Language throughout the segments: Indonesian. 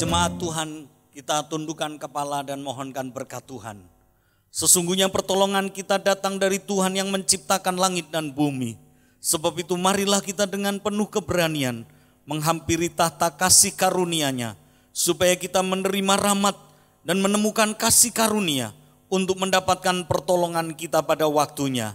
Jemaat Tuhan, kita tundukkan kepala dan mohonkan berkat Tuhan. Sesungguhnya pertolongan kita datang dari Tuhan yang menciptakan langit dan bumi. Sebab itu marilah kita dengan penuh keberanian menghampiri tahta kasih karunia-Nya, supaya kita menerima rahmat dan menemukan kasih karunia untuk mendapatkan pertolongan kita pada waktunya.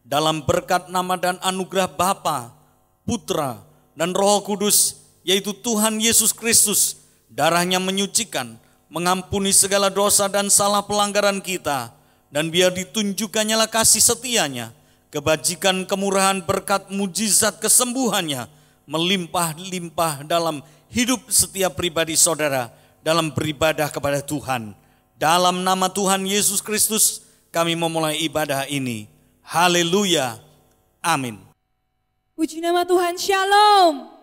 Dalam berkat nama dan anugerah Bapa, Putra, dan Roh Kudus, yaitu Tuhan Yesus Kristus, darah-Nya menyucikan, mengampuni segala dosa dan salah pelanggaran kita, dan biar ditunjukkannya lah kasih setia-Nya, kebajikan, kemurahan, berkat, mujizat, kesembuhannya, melimpah-limpah dalam hidup setiap pribadi saudara, dalam beribadah kepada Tuhan. Dalam nama Tuhan Yesus Kristus, kami memulai ibadah ini. Haleluya. Amin. Puji nama Tuhan, Shalom.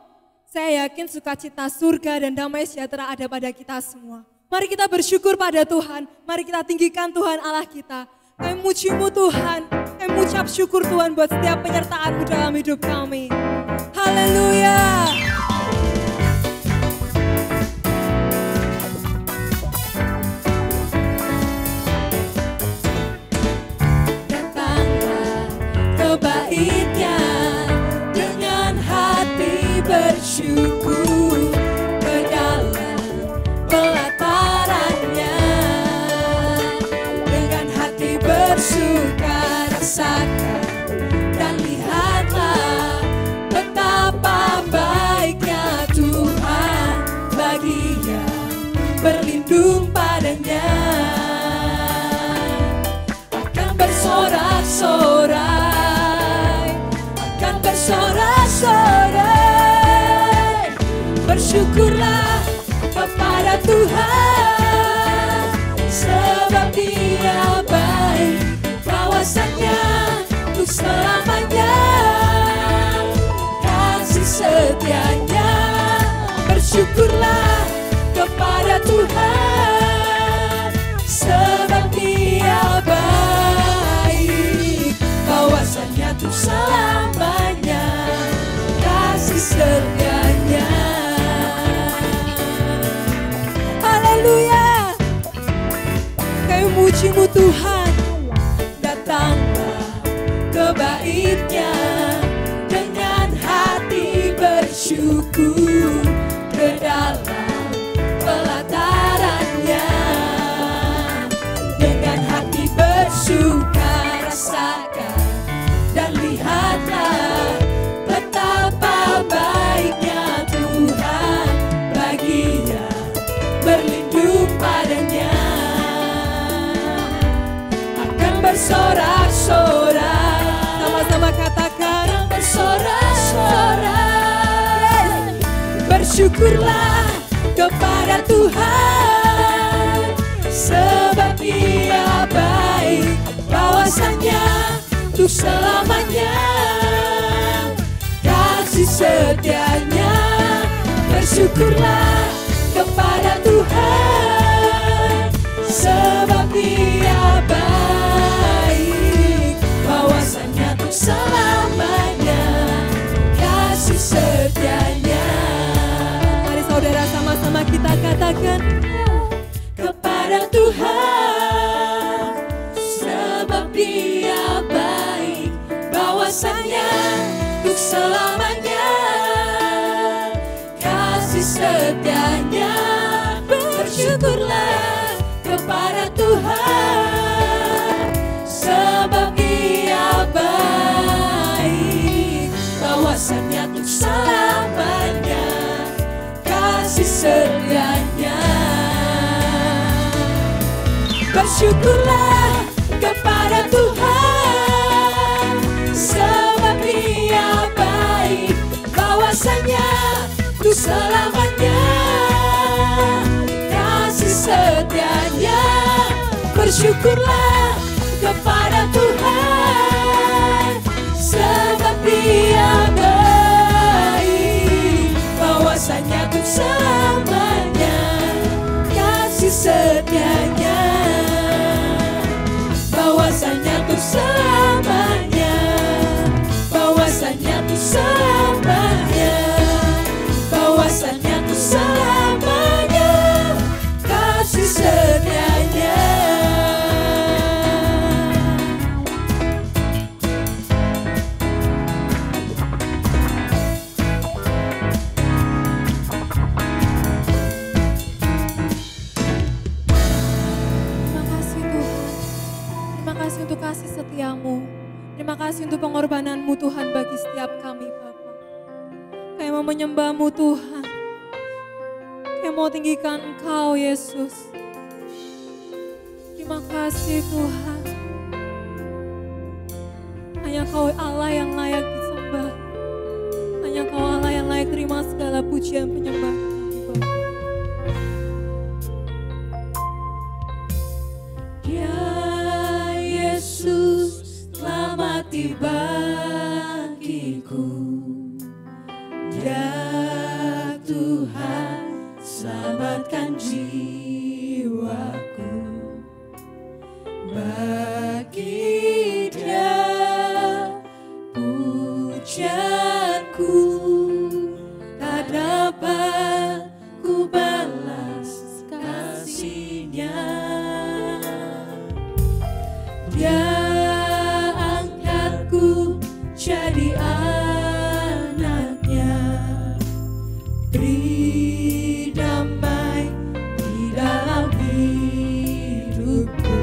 Saya yakin sukacita surga dan damai sejahtera ada pada kita semua. Mari kita bersyukur pada Tuhan. Mari kita tinggikan Tuhan Allah kita. Kami muji-Mu Tuhan. Kami mengucap syukur Tuhan buat setiap penyertaan-Mu dalam hidup kami. Haleluya. Datanglah ke bait-Nya dengan hati bersyukur, ke dalam pelataran-Nya dengan hati bersuka rasakan dan lihatlah betapa baiknya Tuhan bagi yang berlindung padanya. Akan bersorak-sorai, akan bersorak-sorai, bersyukurlah kepada Tuhan, sebab Dia baik, kawasannya untuk selamanya, kasih setia-Nya. Bersyukurlah kepada Tuhan, sebab Dia baik, kawasannya untuk selamanya, kasih setia-Nya. Haleluya. Kami muji-Mu Tuhan. Datanglah ke bait-Nya dengan hati bersyukur, ke dalam pelataran-Nya dengan hati bersuka rasakan dan lihatlah betapa baiknya Tuhan bagi yang berlindung padanya. Akan bersorak-sorai, Sama-sama katakan. akan bersorak-sorai, bersyukurlah kepada Tuhan, sebab Dia baik, kawasannya untuk selamanya, kasih setia-Nya. Bersyukurlah kepada Tuhan, sebab Dia baik, kawasannya untuk selamanya, kasih setia-Nya. Mari saudara sama-sama kita katakan. Kepada Tuhan, sebab Dia baik, bawasannya untuk selamanya, kasih setia-Nya. Bersyukurlah kepada Tuhan, sebab Dia baik, bawasannya untuk selamanya, kasih setia-Nya. Bersyukurlah kepada Tuhan, sebab Dia baik, bawasannya untuk selamanya, kasih setia-Nya. Bersyukurlah kepada Tuhan, sebab Dia baik, bawasannya untuk selamanya, kasih setia-Nya. Bahwasanya untuk selamanya, bahwasanya untuk selamanya, bahwasanya untuk selamanya, kasih untuk pengorbanan-Mu Tuhan bagi setiap kami Bapa. Kami mau menyembah-Mu Tuhan. Kami mau tinggikan Engkau Yesus. Terima kasih Tuhan. Hanya Kau Allah yang layak disembah. Hanya Kau Allah yang layak terima segala pujian penyembahan kami Bapa. Ya Yesus telah mati bagiku. Ya Tuhan selamatkan jiwaku. Bagi Dia pujianku tak dapat ku balas kasih-Nya. Dia angkatku jadi anak-Nya, beri damai di dalam hidupku.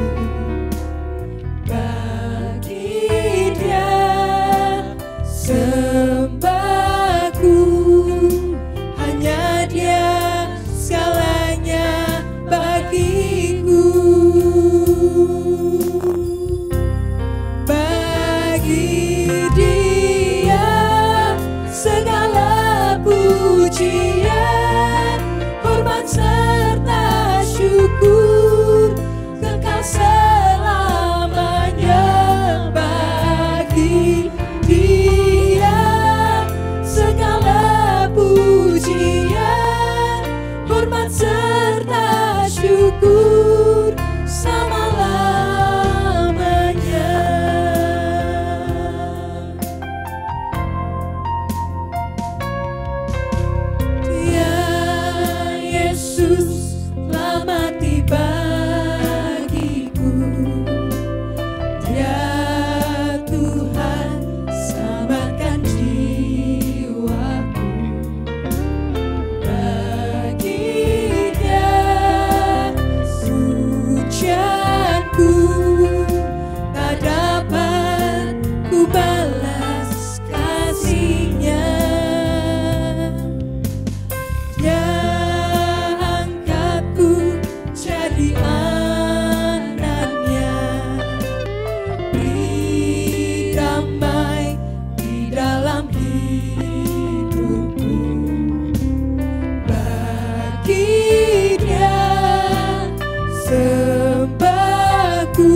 Bagi Dia sembahku, hanya Dia segalanya bagiku. Bagi Dia segala pujian, hormat serta syukur kekal selamanya. Bagi Dia segala pujian, hormat serta syukur selama-lamanya. Dia Yesus telah mati bagiku. Dia Tuhan selamatkan jiwaku. Bagi Dia pujianku tak dapat ku balas kasih-Nya. Dia angkatku jadi anak-Nya, beri damai di dalam hidupku. Bagi Dia sembahku,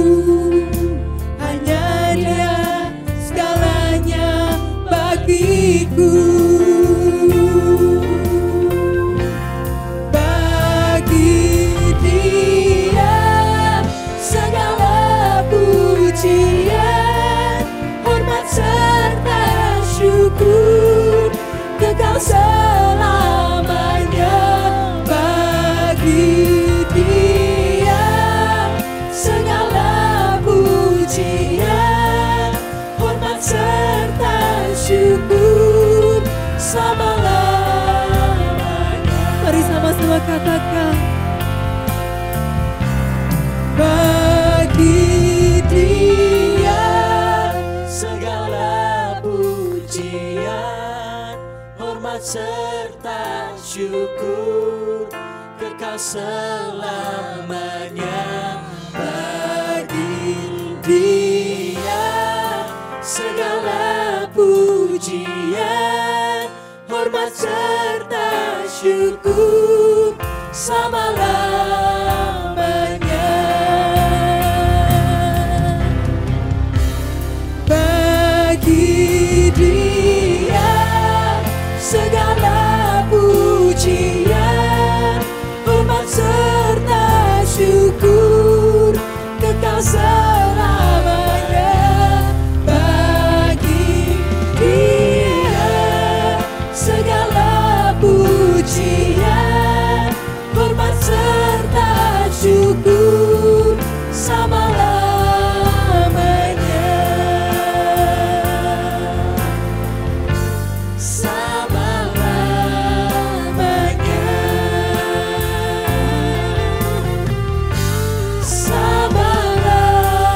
hanya Dia segalanya bagiku. Bagi Dia segala pujian, hormat serta syukur kekal selamanya. Bagi Dia segala pujian, hormat serta syukur selama-lamanya. Mari sama-sama katakan. Bagi Dia segala pujian, hormat serta syukur kekal selamanya. Bagi Dia segala pujian, hormat serta syukur selama-lamanya. Bagi Dia segala pujian, hormat serta syukur kekal selamanya. Bagi Dia segala pujian, hormat serta syukur selama-lamanya. Selama-lamanya. Selama-lamanya.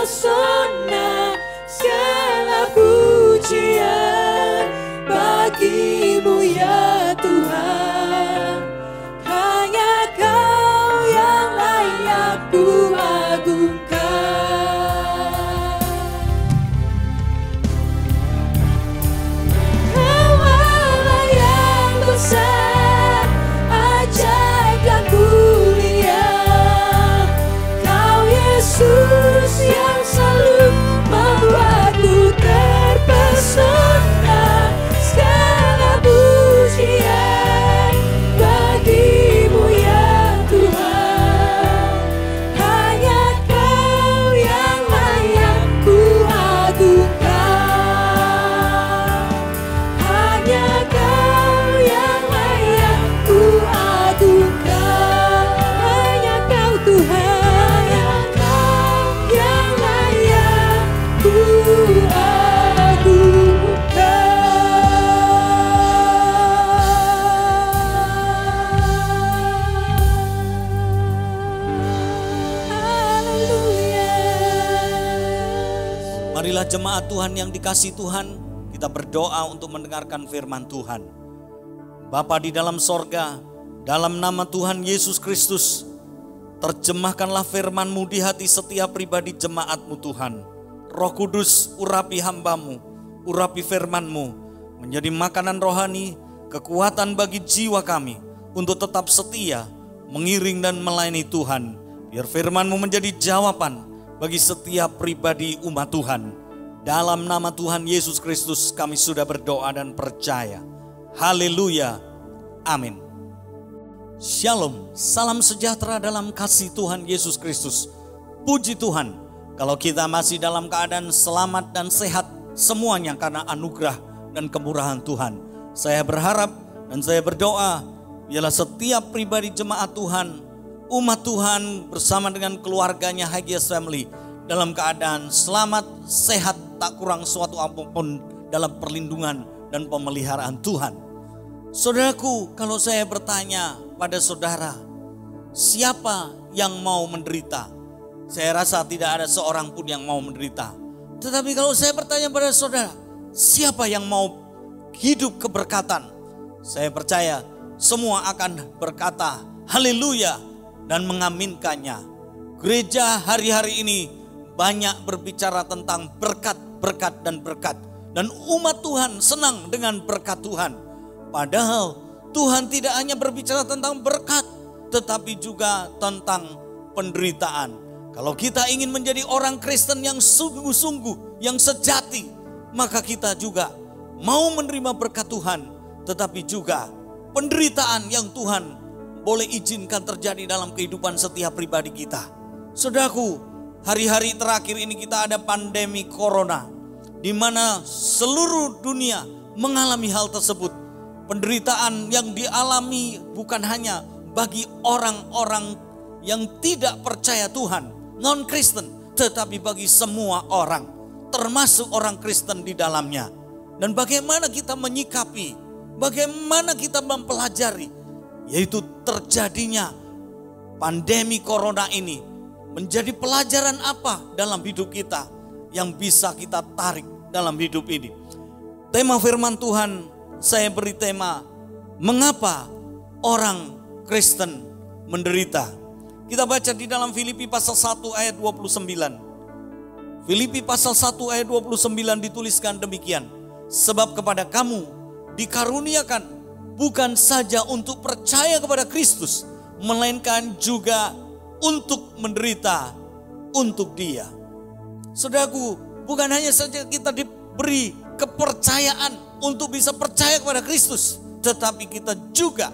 terpesona, segala pujian bagimu ya Tuhan. Hanya Kau yang layak ku agungkan. Kau Allah yang besar, ajaib dan mulia. Kau Yesus yang selalu membuatku terpesona, segala pujian bagimu ya Tuhan. Hanya Kau yang layak ku agungkan. Hanya Kau yang layak ku agungkan. Hanya Kau Tuhan, hanya Kau yang layak ku agungkan. Haleluya. Marilah jemaat Tuhan yang dikasihi Tuhan, kita berdoa untuk mendengarkan firman Tuhan. Bapa di dalam sorga, dalam nama Tuhan Yesus Kristus, terjemahkanlah firman-Mu di hati setiap pribadi jemaat-Mu Tuhan. Roh Kudus, urapi hamba-Mu, urapi firman-Mu, menjadi makanan rohani, kekuatan bagi jiwa kami, untuk tetap setia, mengiring dan melayani Tuhan. Biar firman-Mu menjadi jawaban bagi setiap pribadi umat Tuhan. Dalam nama Tuhan Yesus Kristus kami sudah berdoa dan percaya. Haleluya. Amin. Shalom, salam sejahtera dalam kasih Tuhan Yesus Kristus. Puji Tuhan, kalau kita masih dalam keadaan selamat dan sehat semuanya karena anugerah dan kemurahan Tuhan. Saya berharap dan saya berdoa, biarlah setiap pribadi jemaat Tuhan, umat Tuhan bersama dengan keluarganya Hagias Family dalam keadaan selamat, sehat, tak kurang suatu apapun dalam perlindungan dan pemeliharaan Tuhan. Saudaraku, kalau saya bertanya pada saudara, siapa yang mau menderita? Saya rasa tidak ada seorang pun yang mau menderita. Tetapi kalau saya bertanya pada saudara, siapa yang mau hidup keberkatan? Saya percaya semua akan berkata haleluya dan mengaminkannya. Gereja hari-hari ini banyak berbicara tentang berkat, berkat, dan berkat. Dan umat Tuhan senang dengan berkat Tuhan. Padahal Tuhan tidak hanya berbicara tentang berkat, tetapi juga tentang penderitaan. Kalau kita ingin menjadi orang Kristen yang sungguh-sungguh, yang sejati, maka kita juga mau menerima berkat Tuhan, tetapi juga penderitaan yang Tuhan boleh izinkan terjadi dalam kehidupan setiap pribadi kita. Saudaraku, hari-hari terakhir ini kita ada pandemi corona, di mana seluruh dunia mengalami hal tersebut. Penderitaan yang dialami bukan hanya bagi orang-orang yang tidak percaya Tuhan, non-Kristen, tetapi bagi semua orang, termasuk orang Kristen di dalamnya. Dan bagaimana kita menyikapi, bagaimana kita mempelajari, yaitu terjadinya pandemi corona ini menjadi pelajaran apa dalam hidup kita yang bisa kita tarik dalam hidup ini. Tema firman Tuhan saya beri tema, mengapa orang Kristen menderita. Kita baca di dalam Filipi pasal 1 ayat 29. Filipi pasal 1 ayat 29 dituliskan demikian. Sebab kepada kamu dikaruniakan bukan saja untuk percaya kepada Kristus, melainkan juga untuk menderita untuk Dia. Saudaraku, bukan hanya saja kita diberi kepercayaan untuk bisa percaya kepada Kristus, tetapi kita juga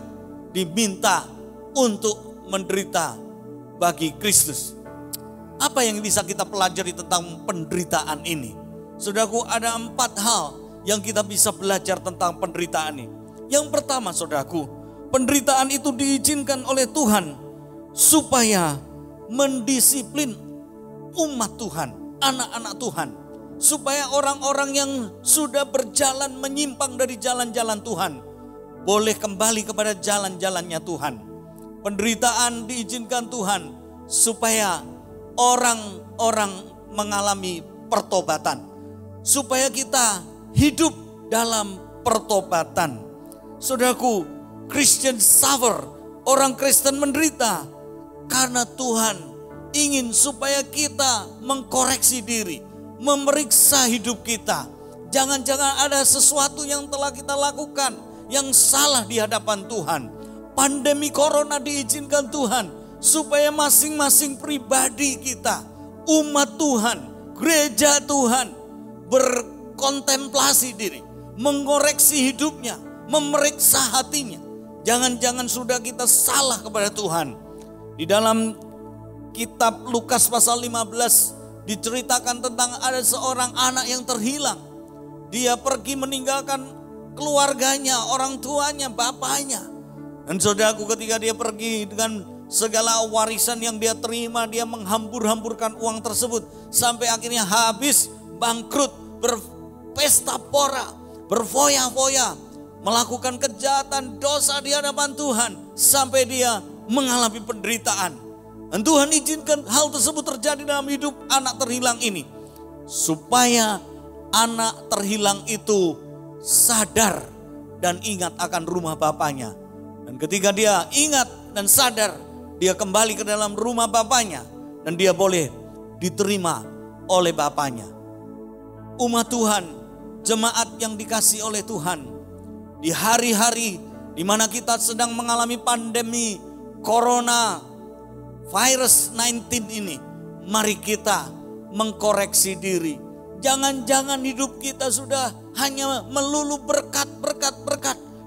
diminta untuk menderita bagi Kristus. Apa yang bisa kita pelajari tentang penderitaan ini? Saudaraku, ada 4 hal yang kita bisa belajar tentang penderitaan ini. Yang pertama, saudaraku, penderitaan itu diizinkan oleh Tuhan supaya mendisiplin umat Tuhan, anak-anak Tuhan. Supaya orang-orang yang sudah berjalan menyimpang dari jalan-jalan Tuhan boleh kembali kepada jalan-jalannya Tuhan. Penderitaan diizinkan Tuhan supaya orang-orang mengalami pertobatan. Supaya kita hidup dalam pertobatan. Saudaraku, Christian suffer, orang Kristen menderita karena Tuhan ingin supaya kita mengkoreksi diri, memeriksa hidup kita. Jangan-jangan ada sesuatu yang telah kita lakukan yang salah di hadapan Tuhan. Pandemi corona diizinkan Tuhan supaya masing-masing pribadi kita, umat Tuhan, gereja Tuhan, berkontemplasi diri, mengoreksi hidupnya, memeriksa hatinya. Jangan-jangan sudah kita salah kepada Tuhan. Di dalam kitab Lukas pasal 15 diceritakan tentang ada seorang anak yang terhilang. Dia pergi meninggalkan keluarganya, orang tuanya, bapaknya. Dan saudaraku, ketika dia pergi dengan segala warisan yang dia terima, dia menghambur-hamburkan uang tersebut. Sampai akhirnya habis, bangkrut, berpesta pora, berfoya-foya, melakukan kejahatan, dosa di hadapan Tuhan. Sampai dia mengalami penderitaan. Dan Tuhan izinkan hal tersebut terjadi dalam hidup anak terhilang ini. Supaya anak terhilang itu sadar dan ingat akan rumah bapaknya. Dan ketika dia ingat dan sadar, dia kembali ke dalam rumah bapaknya. Dan dia boleh diterima oleh bapaknya. Umat Tuhan, jemaat yang dikasihi oleh Tuhan. Di hari-hari di mana kita sedang mengalami pandemi corona virus 19 ini, mari kita mengkoreksi diri. Jangan-jangan hidup kita sudah hanya melulu berkat.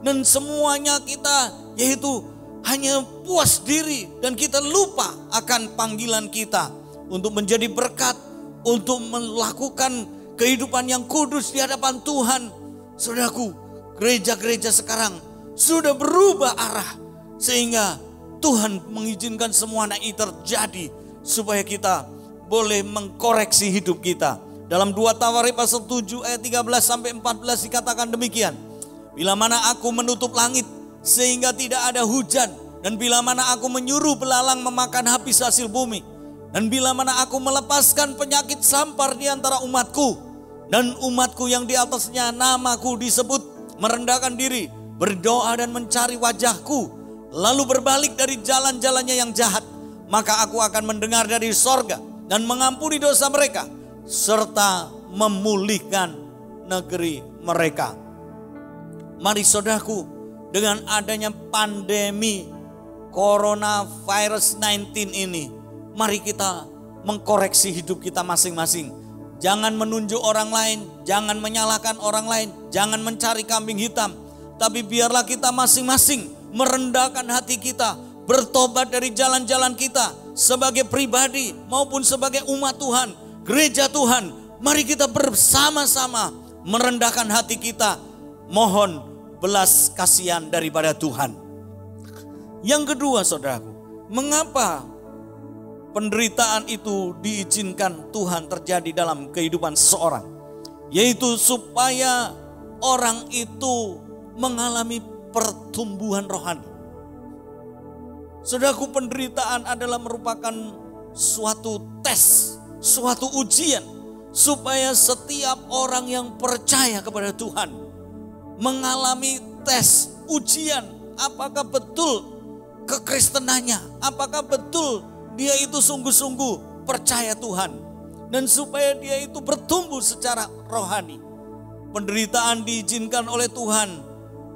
Dan semuanya kita yaitu hanya puas diri. Dan kita lupa akan panggilan kita untuk menjadi berkat. Untuk melakukan kehidupan yang kudus di hadapan Tuhan. Saudaraku, gereja-gereja sekarang sudah berubah arah. Sehingga Tuhan mengizinkan semua hal ini terjadi. Supaya kita boleh mengkoreksi hidup kita. Dalam 2 Tawarik pasal 7 ayat 13 sampai 14 dikatakan demikian. Bila mana aku menutup langit sehingga tidak ada hujan. Dan bila mana aku menyuruh belalang memakan habis hasil bumi. Dan bila mana aku melepaskan penyakit sampar di antara umatku. Dan umatku yang di atasnya namaku disebut merendahkan diri, berdoa dan mencari wajahku. Lalu berbalik dari jalan-jalannya yang jahat. Maka aku akan mendengar dari sorga dan mengampuni dosa mereka. Serta memulihkan negeri mereka. Mari saudaraku, dengan adanya pandemi coronavirus 19 ini, mari kita mengkoreksi hidup kita masing-masing. Jangan menunjuk orang lain, jangan menyalahkan orang lain, jangan mencari kambing hitam. Tapi biarlah kita masing-masing merendahkan hati kita, bertobat dari jalan-jalan kita sebagai pribadi maupun sebagai umat Tuhan, gereja Tuhan. Mari kita bersama-sama merendahkan hati kita, mohon belas kasihan daripada Tuhan. Yang kedua saudaraku, mengapa penderitaan itu diizinkan Tuhan terjadi dalam kehidupan seseorang? Yaitu supaya orang itu mengalami pertumbuhan rohani. Saudaraku, penderitaan adalah merupakan suatu tes, suatu ujian. Supaya setiap orang yang percaya kepada Tuhan mengalami tes, ujian. Apakah betul kekristenannya? Apakah betul dia itu sungguh-sungguh percaya Tuhan? Dan supaya dia itu bertumbuh secara rohani. Penderitaan diizinkan oleh Tuhan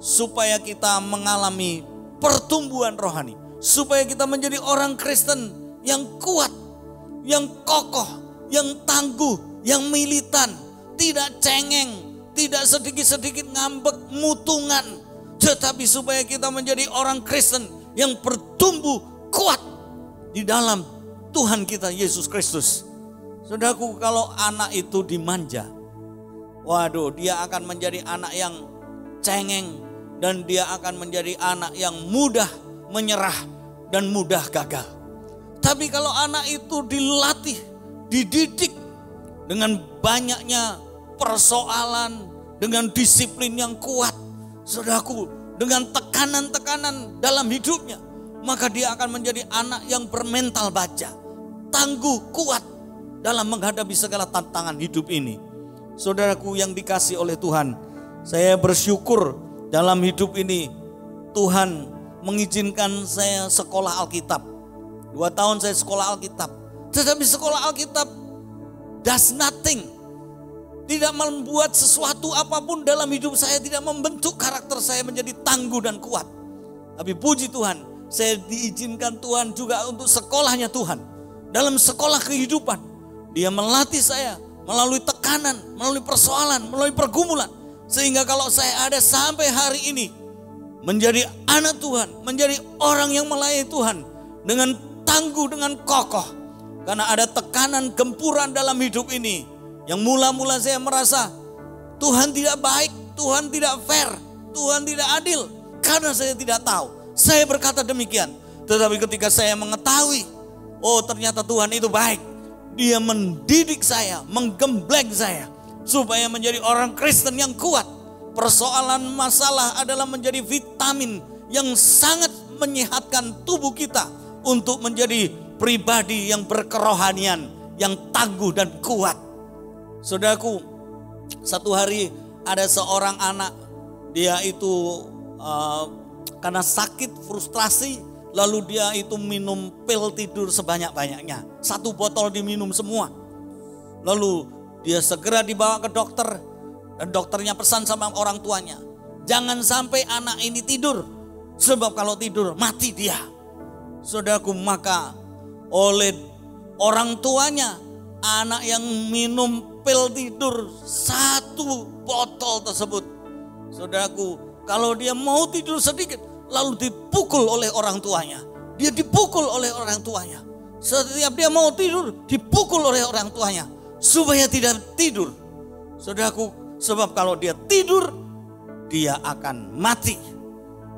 supaya kita mengalami pertumbuhan rohani. Supaya kita menjadi orang Kristen yang kuat, yang kokoh, yang tangguh, yang militan, tidak cengeng, tidak sedikit-sedikit ngambek, mutungan. Tetapi supaya kita menjadi orang Kristen yang bertumbuh kuat di dalam Tuhan kita Yesus Kristus. Saudaraku, kalau anak itu dimanja, waduh, dia akan menjadi anak yang cengeng. Dan dia akan menjadi anak yang mudah menyerah dan mudah gagal. Tapi kalau anak itu dilatih, dididik dengan banyaknya persoalan, dengan disiplin yang kuat, saudaraku, dengan tekanan-tekanan dalam hidupnya, maka dia akan menjadi anak yang bermental baja, tangguh, kuat. dalam menghadapi segala tantangan hidup ini. Saudaraku yang dikasih oleh Tuhan, saya bersyukur dalam hidup ini Tuhan mengizinkan saya sekolah Alkitab. 2 tahun saya sekolah Alkitab. Tetapi sekolah Alkitab does nothing. Tidak membuat sesuatu apapun dalam hidup saya, tidak membentuk karakter saya menjadi tangguh dan kuat. Tapi puji Tuhan, saya diizinkan Tuhan juga untuk sekolahnya Tuhan. Dalam sekolah kehidupan, Dia melatih saya melalui tekanan, melalui persoalan, melalui pergumulan. Sehingga kalau saya ada sampai hari ini, menjadi anak Tuhan, menjadi orang yang melayani Tuhan dengan tangguh, dengan kokoh. Karena ada tekanan, gempuran dalam hidup ini. Yang mula-mula saya merasa Tuhan tidak baik, Tuhan tidak fair, Tuhan tidak adil. Karena saya tidak tahu. Saya berkata demikian. Tetapi ketika saya mengetahui, oh ternyata Tuhan itu baik. Dia mendidik saya, menggembleng saya. Supaya menjadi orang Kristen yang kuat. Persoalan masalah adalah menjadi vitamin yang sangat menyehatkan tubuh kita. Untuk menjadi pribadi yang berkerohanian, yang tangguh dan kuat. Saudaraku, satu hari ada seorang anak, dia itu karena sakit, frustrasi, lalu dia itu minum pil tidur sebanyak-banyaknya. 1 botol diminum semua. Lalu dia segera dibawa ke dokter, dan dokternya pesan sama orang tuanya, jangan sampai anak ini tidur, sebab kalau tidur mati dia. Saudaraku, maka oleh orang tuanya, anak yang minum pil tidur 1 botol tersebut, saudaraku, kalau dia mau tidur sedikit, lalu dipukul oleh orang tuanya. Dia dipukul oleh orang tuanya. Setiap dia mau tidur, dipukul oleh orang tuanya. Supaya tidak tidur. Saudaraku, sebab kalau dia tidur, dia akan mati.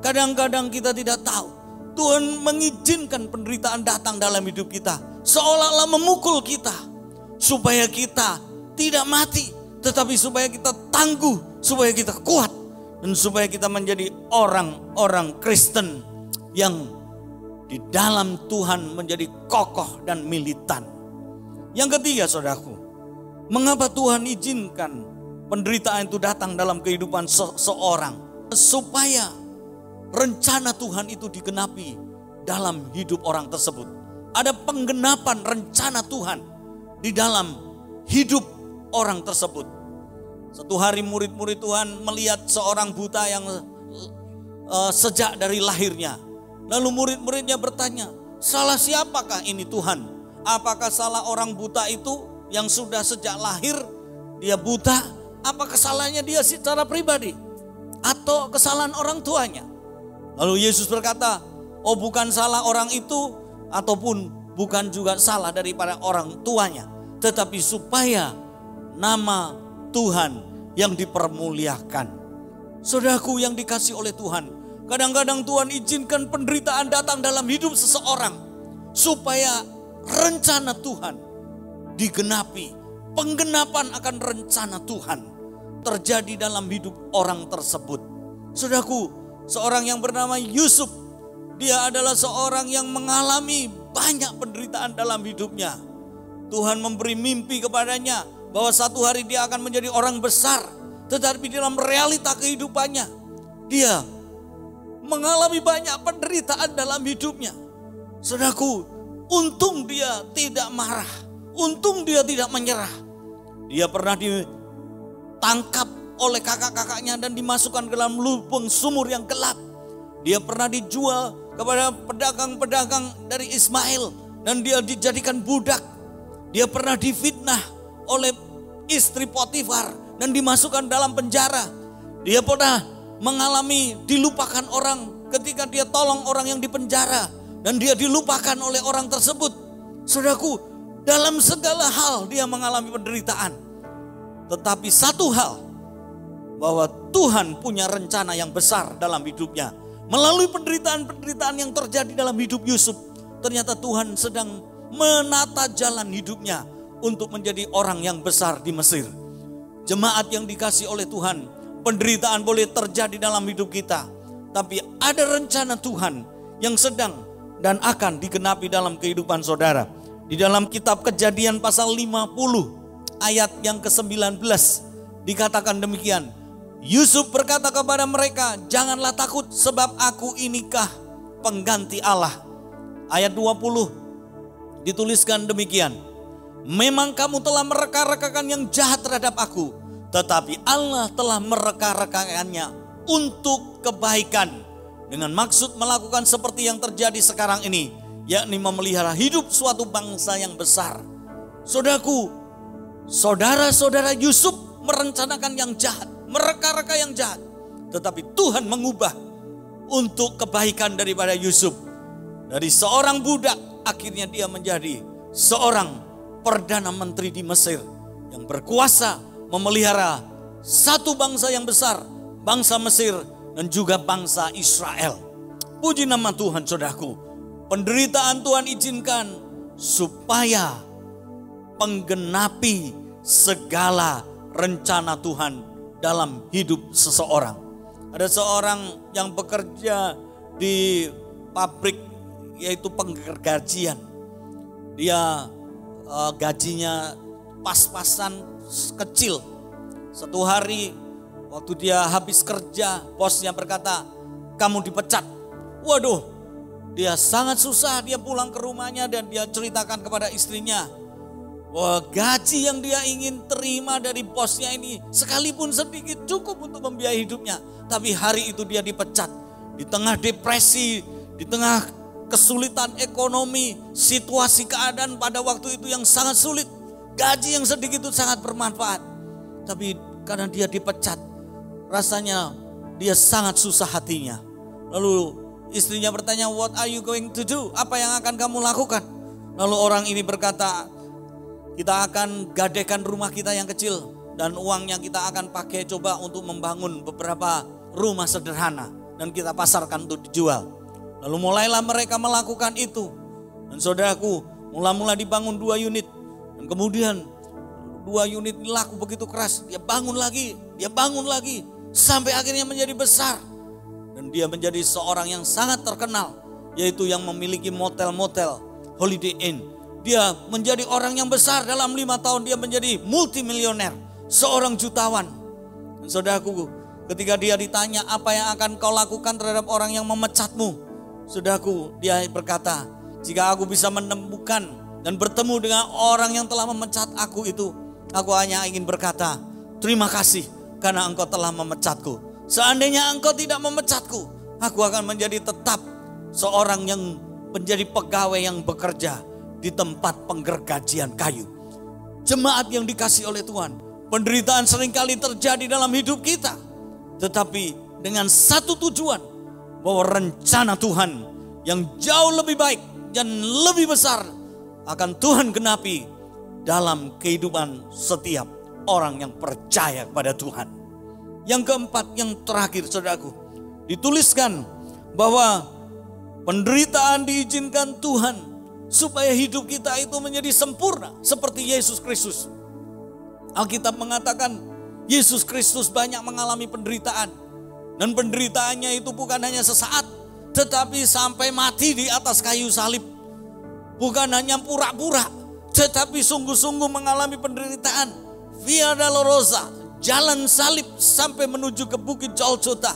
Kadang-kadang kita tidak tahu. Tuhan mengizinkan penderitaan datang dalam hidup kita. Seolah-olah memukul kita. Supaya kita tidak mati, tetapi supaya kita tangguh, supaya kita kuat, dan supaya kita menjadi orang-orang Kristen yang di dalam Tuhan menjadi kokoh dan militan. Yang ketiga, saudaraku, mengapa Tuhan izinkan penderitaan itu datang dalam kehidupan seseorang? Supaya rencana Tuhan itu digenapi dalam hidup orang tersebut. Ada penggenapan rencana Tuhan di dalam hidup orang tersebut. Satu hari murid-murid Tuhan melihat seorang buta yang sejak dari lahirnya. Lalu murid-muridnya bertanya, salah siapakah ini Tuhan? Apakah salah orang buta itu yang sudah sejak lahir dia buta? Apa kesalahannya dia secara pribadi? Atau kesalahan orang tuanya? Lalu Yesus berkata, oh bukan salah orang itu, ataupun bukan juga salah daripada orang tuanya. Tetapi supaya nama Tuhan yang dipermuliakan. Saudaraku yang dikasih oleh Tuhan, kadang-kadang Tuhan izinkan penderitaan datang dalam hidup seseorang supaya rencana Tuhan digenapi. Penggenapan akan rencana Tuhan terjadi dalam hidup orang tersebut. Saudaraku, seorang yang bernama Yusuf, dia adalah seorang yang mengalami banyak penderitaan dalam hidupnya. Tuhan memberi mimpi kepadanya bahwa satu hari dia akan menjadi orang besar. Tetapi dalam realita kehidupannya, dia mengalami banyak penderitaan dalam hidupnya. Saudaraku, untung dia tidak marah. Untung dia tidak menyerah. Dia pernah ditangkap oleh kakak-kakaknya dan dimasukkan ke dalam lubang sumur yang gelap. Dia pernah dijual kepada pedagang-pedagang dari Ismail dan dia dijadikan budak. Dia pernah difitnah oleh istri Potifar dan dimasukkan dalam penjara. Dia pernah mengalami dilupakan orang ketika dia tolong orang yang dipenjara dan dia dilupakan oleh orang tersebut. Saudaraku, dalam segala hal dia mengalami penderitaan. Tetapi satu hal, bahwa Tuhan punya rencana yang besar dalam hidupnya. Melalui penderitaan-penderitaan yang terjadi dalam hidup Yusuf, ternyata Tuhan sedang menata jalan hidupnya untuk menjadi orang yang besar di Mesir. Jemaat yang dikasih oleh Tuhan, penderitaan boleh terjadi dalam hidup kita, tapi ada rencana Tuhan yang sedang dan akan digenapi dalam kehidupan saudara. Di dalam kitab Kejadian pasal 50 ayat yang ke-19 dikatakan demikian. Yusuf berkata kepada mereka, janganlah takut sebab aku inikah pengganti Allah. Ayat 20 dituliskan demikian. Memang kamu telah mereka-rekakan yang jahat terhadap aku, tetapi Allah telah mereka-rekakannya untuk kebaikan, dengan maksud melakukan seperti yang terjadi sekarang ini, yakni memelihara hidup suatu bangsa yang besar. Saudaraku, saudara-saudara Yusuf merencanakan yang jahat, mereka-reka yang jahat, tetapi Tuhan mengubah untuk kebaikan daripada Yusuf. Dari seorang budak, akhirnya dia menjadi seorang Perdana Menteri di Mesir yang berkuasa memelihara satu bangsa yang besar, bangsa Mesir dan juga bangsa Israel. Puji nama Tuhan, saudaraku. Penderitaan Tuhan izinkan supaya menggenapi segala rencana Tuhan dalam hidup seseorang. Ada seorang yang bekerja di pabrik, yaitu penggergajian. Dia gajinya pas-pasan kecil. Satu hari waktu dia habis kerja, bosnya berkata, kamu dipecat. Waduh, dia sangat susah. Dia pulang ke rumahnya dan dia ceritakan kepada istrinya, wah, gaji yang dia ingin terima dari bosnya ini sekalipun sedikit cukup untuk membiayai hidupnya. Tapi hari itu dia dipecat. Di tengah depresi, di tengah kesulitan ekonomi, situasi keadaan pada waktu itu yang sangat sulit. Gaji yang sedikit itu sangat bermanfaat. Tapi karena dia dipecat, rasanya dia sangat susah hatinya. Lalu istrinya bertanya, what are you going to do? Apa yang akan kamu lakukan? Lalu orang ini berkata, kita akan gadaikan rumah kita yang kecil dan uangnya kita akan pakai coba untuk membangun beberapa rumah sederhana dan kita pasarkan untuk dijual. Lalu mulailah mereka melakukan itu. Dan saudaraku, mula-mula dibangun 2 unit. Dan kemudian 2 unit ini laku begitu keras. Dia bangun lagi, sampai akhirnya menjadi besar. Dan dia menjadi seorang yang sangat terkenal, yaitu yang memiliki motel-motel, Holiday Inn. Dia menjadi orang yang besar, dalam 5 tahun dia menjadi multimilioner, seorang jutawan. Dan saudaraku, ketika dia ditanya apa yang akan kau lakukan terhadap orang yang memecatmu, saudaraku, dia berkata, jika aku bisa menemukan dan bertemu dengan orang yang telah memecat aku itu, aku hanya ingin berkata, terima kasih karena engkau telah memecatku. Seandainya engkau tidak memecatku, aku akan menjadi tetap seorang yang menjadi pegawai yang bekerja di tempat penggergajian kayu. Jemaat yang dikasihi oleh Tuhan, penderitaan seringkali terjadi dalam hidup kita, tetapi dengan satu tujuan, bahwa rencana Tuhan yang jauh lebih baik dan lebih besar akan Tuhan genapi dalam kehidupan setiap orang yang percaya kepada Tuhan. Yang keempat, yang terakhir, saudaraku, dituliskan bahwa penderitaan diizinkan Tuhan supaya hidup kita itu menjadi sempurna seperti Yesus Kristus. Alkitab mengatakan Yesus Kristus banyak mengalami penderitaan. Dan penderitaannya itu bukan hanya sesaat, tetapi sampai mati di atas kayu salib. Bukan hanya pura-pura, tetapi sungguh-sungguh mengalami penderitaan. Via Dolorosa, jalan salib sampai menuju ke Bukit Golgota.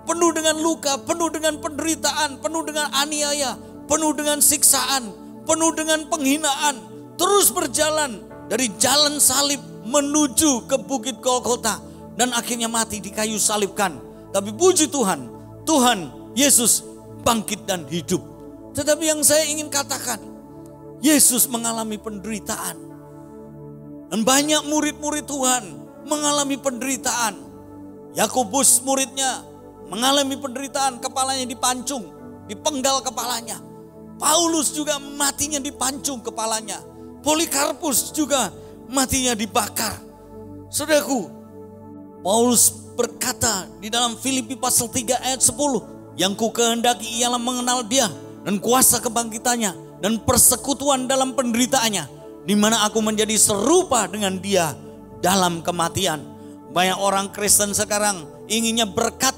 Penuh dengan luka, penuh dengan penderitaan, penuh dengan aniaya, penuh dengan siksaan, penuh dengan penghinaan. Terus berjalan dari jalan salib menuju ke Bukit Golgota. Dan akhirnya mati di kayu salibkan. Tapi puji Tuhan, Tuhan Yesus bangkit dan hidup. Tetapi yang saya ingin katakan, Yesus mengalami penderitaan. Dan banyak murid-murid Tuhan mengalami penderitaan. Yakobus muridnya mengalami penderitaan, kepalanya dipancung, dipenggal kepalanya. Paulus juga matinya dipancung kepalanya. Polikarpus juga matinya dibakar. Saudaraku, Paulus berkata di dalam Filipi pasal 3 ayat 10, yang ku kehendaki ialah mengenal dia dan kuasa kebangkitannya dan persekutuan dalam penderitaannya, di mana aku menjadi serupa dengan dia dalam kematian. Banyak orang Kristen sekarang inginnya berkat.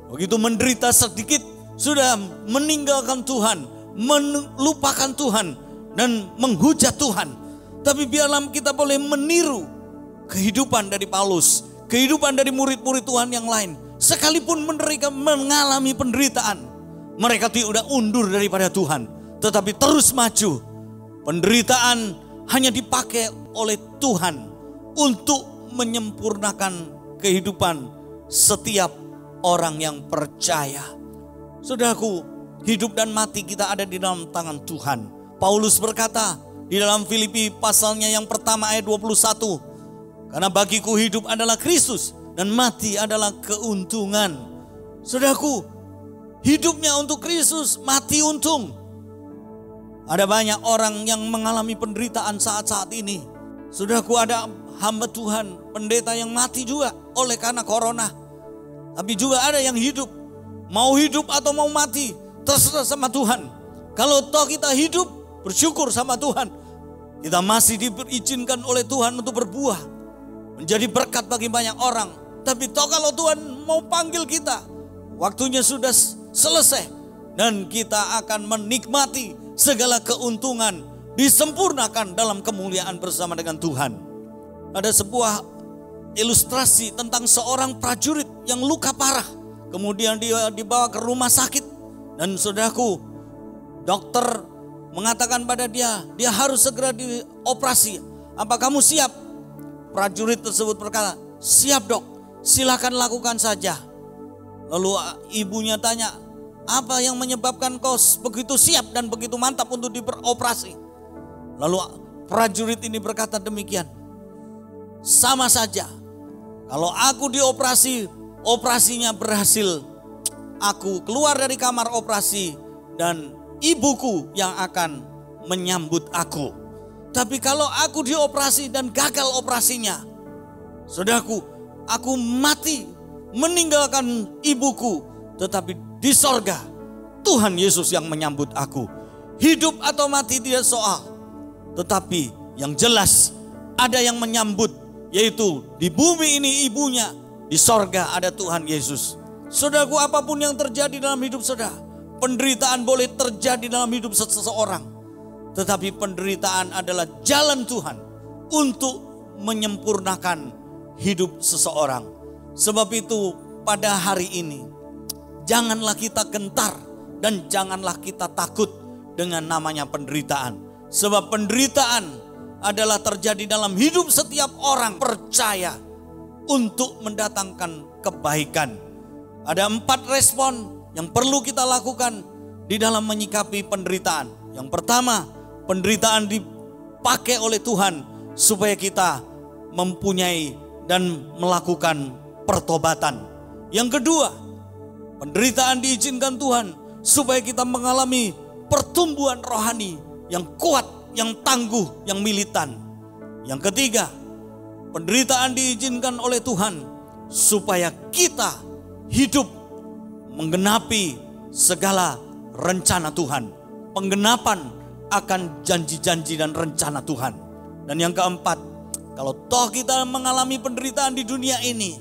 Begitu menderita sedikit sudah meninggalkan Tuhan, melupakan Tuhan, dan menghujat Tuhan. Tapi biarlah kita boleh meniru kehidupan dari Paulus, kehidupan dari murid-murid Tuhan yang lain. Sekalipun mereka mengalami penderitaan, mereka tidak undur daripada Tuhan, tetapi terus maju. Penderitaan hanya dipakai oleh Tuhan untuk menyempurnakan kehidupan setiap orang yang percaya. Saudaraku, hidup dan mati kita ada di dalam tangan Tuhan. Paulus berkata di dalam Filipi pasalnya yang pertama ayat 21. Karena bagiku hidup adalah Kristus dan mati adalah keuntungan. Saudaraku, hidupnya untuk Kristus, mati untung. Ada banyak orang yang mengalami penderitaan saat-saat ini. Saudaraku, ada hamba Tuhan, pendeta yang mati juga oleh karena corona. Tapi juga ada yang hidup. Mau hidup atau mau mati, terserah sama Tuhan. Kalau toh kita hidup, bersyukur sama Tuhan. Kita masih diizinkan oleh Tuhan untuk berbuah, menjadi berkat bagi banyak orang. Tapi toh kalau Tuhan mau panggil kita, waktunya sudah selesai. Dan kita akan menikmati segala keuntungan, disempurnakan dalam kemuliaan bersama dengan Tuhan. Ada sebuah ilustrasi tentang seorang prajurit yang luka parah. Kemudian dia dibawa ke rumah sakit. Dan saudaraku, dokter mengatakan pada dia harus segera dioperasi. Apa kamu siap? Prajurit tersebut berkata, siap dok, silakan lakukan saja. Lalu ibunya tanya, apa yang menyebabkan kau begitu siap dan begitu mantap untuk dioperasi? Lalu prajurit ini berkata demikian, sama saja. Kalau aku dioperasi, operasinya berhasil, aku keluar dari kamar operasi dan ibuku yang akan menyambut aku. Tapi kalau aku dioperasi dan gagal operasinya, saudaraku, aku mati meninggalkan ibuku. Tetapi di sorga Tuhan Yesus yang menyambut aku. Hidup atau mati tidak soal. Tetapi yang jelas ada yang menyambut, yaitu di bumi ini ibunya, di sorga ada Tuhan Yesus. Saudaraku, apapun yang terjadi dalam hidup saudara, penderitaan boleh terjadi dalam hidup seseorang. Tetapi penderitaan adalah jalan Tuhan untuk menyempurnakan hidup seseorang. Sebab itu pada hari ini, janganlah kita gentar dan janganlah kita takut dengan namanya penderitaan. Sebab penderitaan adalah terjadi dalam hidup setiap orang percaya untuk mendatangkan kebaikan. Ada 4 respon yang perlu kita lakukan di dalam menyikapi penderitaan. Yang pertama, penderitaan dipakai oleh Tuhan supaya kita mempunyai dan melakukan pertobatan. Yang kedua, penderitaan diizinkan Tuhan supaya kita mengalami pertumbuhan rohani yang kuat, yang tangguh, yang militan. Yang ketiga, penderitaan diizinkan oleh Tuhan supaya kita hidup menggenapi segala rencana Tuhan. Penggenapan akan janji-janji dan rencana Tuhan. Dan yang keempat, kalau toh kita mengalami penderitaan di dunia ini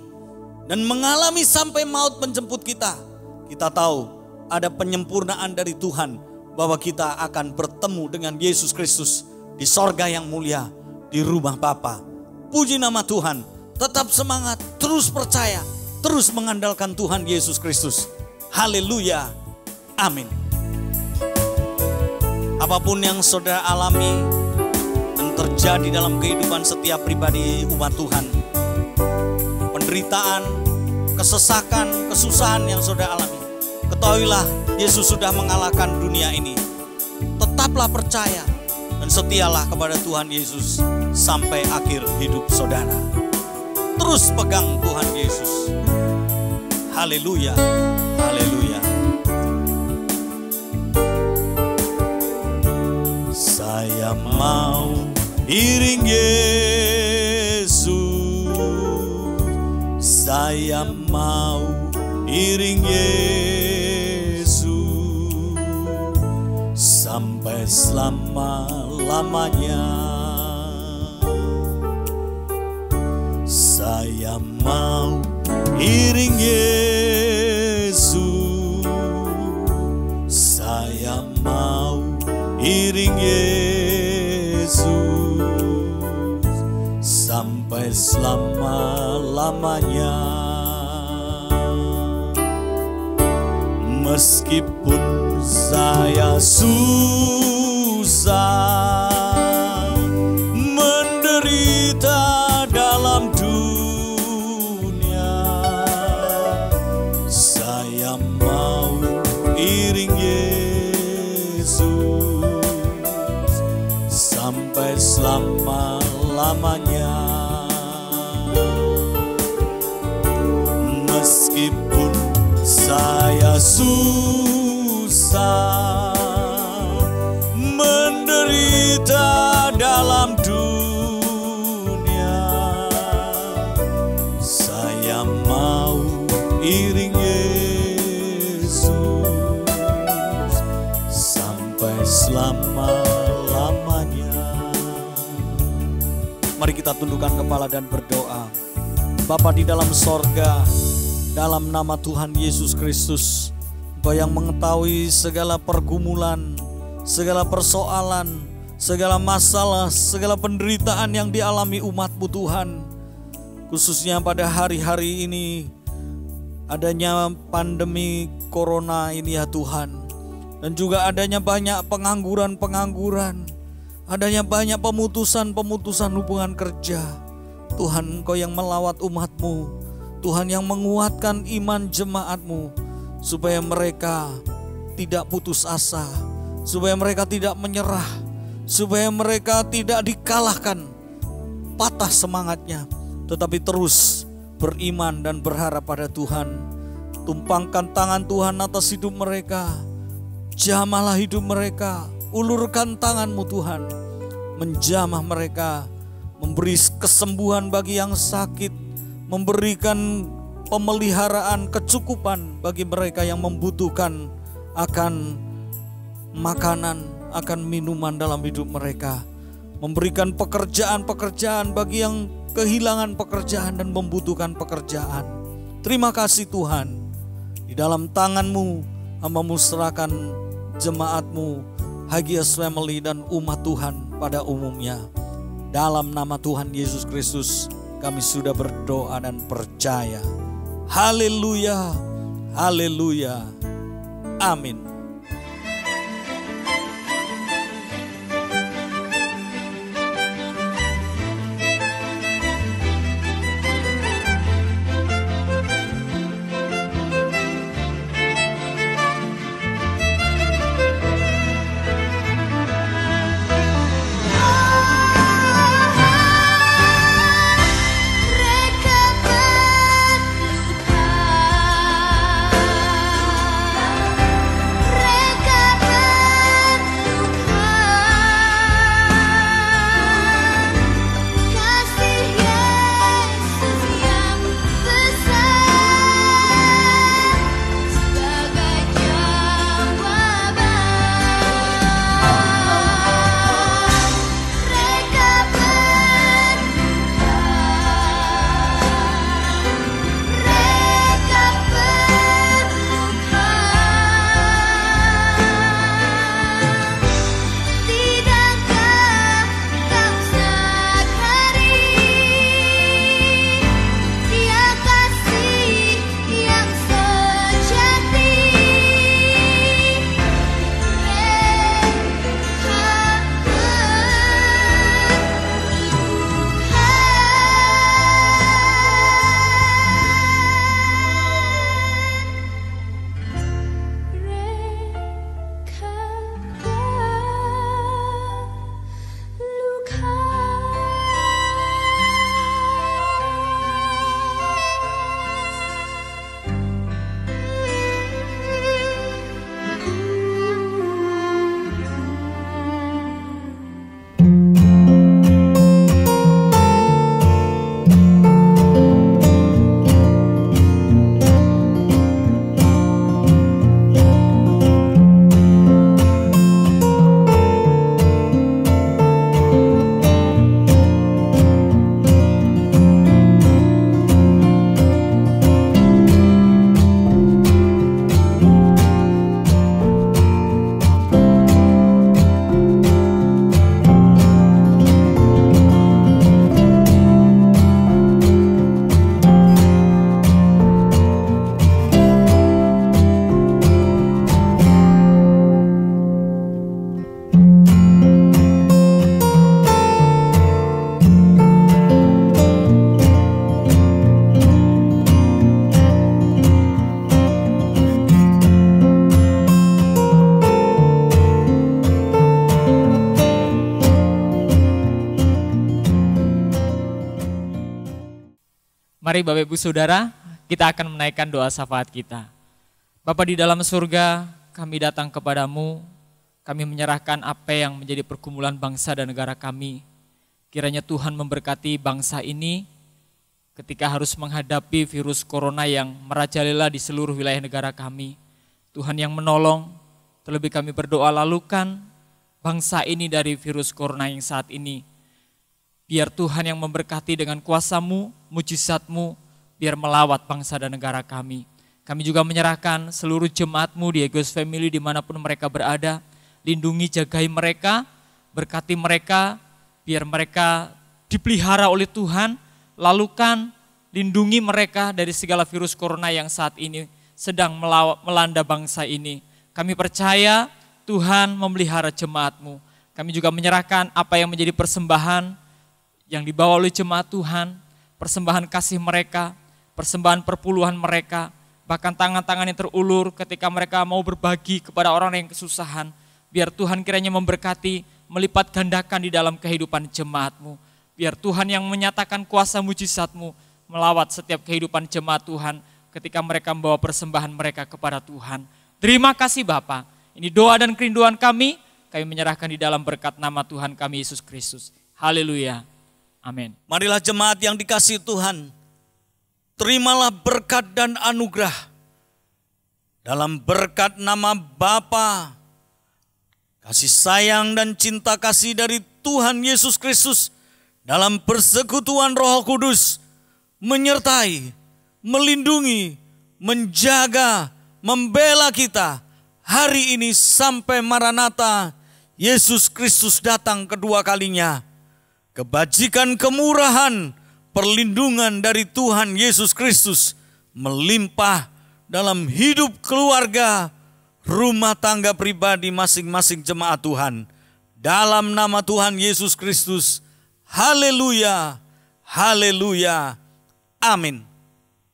dan mengalami sampai maut menjemput kita, kita tahu ada penyempurnaan dari Tuhan bahwa kita akan bertemu dengan Yesus Kristus di sorga yang mulia, di rumah Bapa. Puji nama Tuhan, tetap semangat, terus percaya, terus mengandalkan Tuhan Yesus Kristus. Haleluya, amin. Apapun yang saudara alami dan terjadi dalam kehidupan setiap pribadi umat Tuhan, penderitaan, kesesakan, kesusahan yang saudara alami, ketahuilah Yesus sudah mengalahkan dunia ini. Tetaplah percaya dan setialah kepada Tuhan Yesus sampai akhir hidup saudara. Terus pegang Tuhan Yesus. Haleluya, haleluya. Saya mau iring Yesus, saya mau iring Yesus sampai selama-lamanya. Saya mau iring Yesus, saya mau iring Yesus sampai selama-lamanya. Meskipun saya susah menderita dalam dunia, saya mau iring Yesus sampai selama-lamanya. Meskipun saya susah menderita dalam dunia, saya mau iring Yesus sampai selama-lamanya. Mari kita tundukkan kepala dan berdoa. Bapa di dalam sorga, dalam nama Tuhan Yesus Kristus, Engkau yang mengetahui segala pergumulan, segala persoalan, segala masalah, segala penderitaan yang dialami umat-Mu Tuhan. Khususnya pada hari-hari ini, adanya pandemi corona ini ya Tuhan. Dan juga adanya banyak pengangguran-pengangguran, adanya banyak pemutusan-pemutusan hubungan kerja. Tuhan, Engkau yang melawat umat-Mu, Tuhan yang menguatkan iman jemaat-Mu, supaya mereka tidak putus asa, supaya mereka tidak menyerah, supaya mereka tidak dikalahkan, patah semangatnya, tetapi terus beriman dan berharap pada Tuhan. Tumpangkan tangan Tuhan atas hidup mereka, jamahlah hidup mereka, ulurkan tangan-Mu Tuhan, menjamah mereka, memberi kesembuhan bagi yang sakit, memberikan pemeliharaan kecukupan bagi mereka yang membutuhkan akan makanan, akan minuman dalam hidup mereka, memberikan pekerjaan-pekerjaan bagi yang kehilangan pekerjaan dan membutuhkan pekerjaan. Terima kasih Tuhan, di dalam tangan-Mu hamba-Mu serahkan jemaat-Mu, Hagias Family dan umat Tuhan pada umumnya. Dalam nama Tuhan Yesus Kristus kami sudah berdoa dan percaya. Haleluya, haleluya, amin. Mari Bapak Ibu Saudara, kita akan menaikkan doa syafaat kita. Bapa di dalam surga, kami datang kepadamu, kami menyerahkan apa yang menjadi pergumulan bangsa dan negara kami. Kiranya Tuhan memberkati bangsa ini ketika harus menghadapi virus corona yang merajalela di seluruh wilayah negara kami. Tuhan yang menolong, terlebih kami berdoa lalukan bangsa ini dari virus corona yang saat ini. Biar Tuhan yang memberkati dengan kuasa-Mu, mujizat-Mu, biar melawat bangsa dan negara kami. Kami juga menyerahkan seluruh jemaat-Mu di Eagles Family dimanapun mereka berada. Lindungi, jagai mereka, berkati mereka, biar mereka dipelihara oleh Tuhan. Lalukan, lindungi mereka dari segala virus corona yang saat ini sedang melanda bangsa ini. Kami percaya Tuhan memelihara jemaat-Mu. Kami juga menyerahkan apa yang menjadi persembahan yang dibawa oleh jemaat Tuhan, persembahan kasih mereka, persembahan perpuluhan mereka, bahkan tangan-tangan yang terulur ketika mereka mau berbagi kepada orang yang kesusahan. Biar Tuhan kiranya memberkati, melipat gandakan di dalam kehidupan jemaat-Mu. Biar Tuhan yang menyatakan kuasa mujizat-Mu melawat setiap kehidupan jemaat Tuhan ketika mereka membawa persembahan mereka kepada Tuhan. Terima kasih Bapa. Ini doa dan kerinduan kami menyerahkan di dalam berkat nama Tuhan kami Yesus Kristus. Haleluya. Amin. Marilah jemaat yang dikasihi Tuhan, terimalah berkat dan anugerah dalam berkat nama Bapa, kasih sayang dan cinta kasih dari Tuhan Yesus Kristus, dalam persekutuan Roh Kudus, menyertai, melindungi, menjaga, membela kita hari ini sampai Maranatha, Yesus Kristus datang kedua kalinya. Kebajikan, kemurahan, perlindungan dari Tuhan Yesus Kristus melimpah dalam hidup keluarga, rumah tangga pribadi masing-masing jemaat Tuhan. Dalam nama Tuhan Yesus Kristus, haleluya, haleluya, amin.